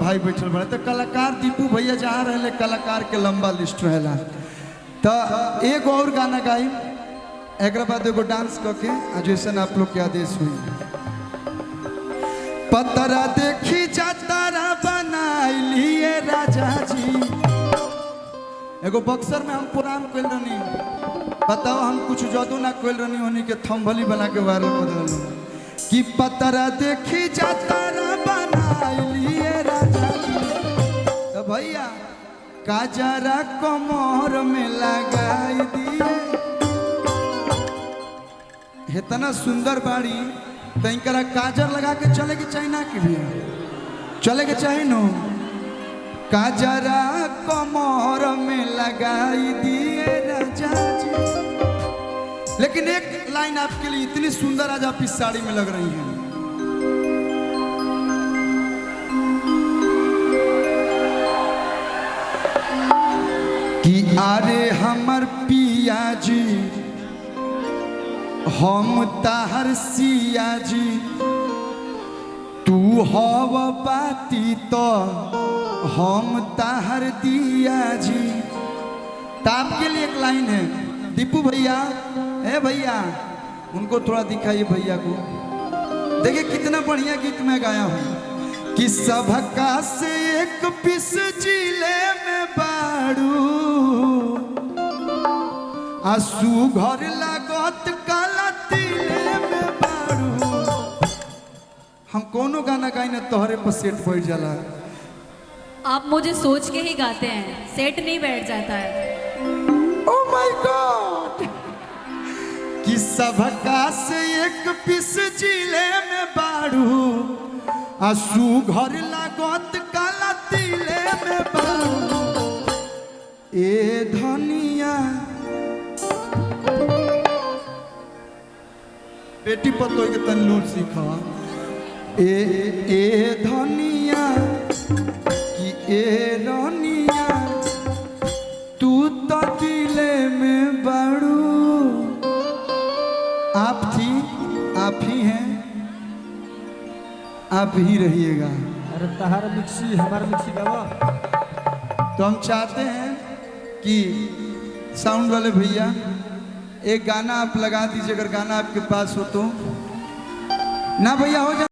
भाई बैठल बड़े तो कलाकार दीपू भैया जहाँ रहे कलाकार के लंबा लिस्ट रहेला। तो एक और गाना गाई एक बाद एगो डांस करके आज जैसे आप लोग के आदेश हुई। पतरा देखी जातारा बनाइलिए राजा जी। एगो बक्सर में हम पुरान कोल रहनी, बताओ हम कुछ जादू ना कोल रहनी होनी के थम्भली बना के वायरल कर दिलनी कि पतरा देखी जातारा बनाइलिए राजा जी। तो भैया काजरा कमर में लगाई दिए, इतना सुंदर बाड़ी तो इनकरा काजर लगा के चले के चाहिए ना कि भैया चले के चाहिए नो। काजरा कमर में लगाई दिए राजा जी। लेकिन एक लाइन आपके लिए इतनी सुंदर आज आप इस साड़ी में लग रही हैं कि अरे हमर पिया जी हम ताहर सिया जी, तू हव बाती तो हम ताहर दिया जी। तो आपके लिए एक लाइन है दीपू भैया, है भैया उनको थोड़ा दिखाइए भैया को, देखिए कितना बढ़िया गीत में गाया हूँ कि सबका से एक पिस जिले में बाड़ू आंसू घर लागत काला तिले में बाड़ू। हम कोनो गाना गाई ना तोहरे पर सेट बैठ जाला। आप मुझे सोच के ही गाते हैं, सेट नहीं बैठ जाता है। ओह माय गॉड कि सबका से एक पिस जिले में बाड़ू आंसू घर लागत काला तिले में बाड़ू। ए धनिया बेटी पतोई के तन्नूर सीखा। ए धनिया कि ए रनिया तू तो दिले में बड़ू। आप थी, आप ही हैं, आप ही रहिएगा। अरे तहार मिक्सी हमारा मिक्सी गावा। तो हम चाहते हैं कि साउंड वाले भैया एक गाना आप लगा दीजिए, अगर गाना आपके पास हो तो। ना भैया हो जाए।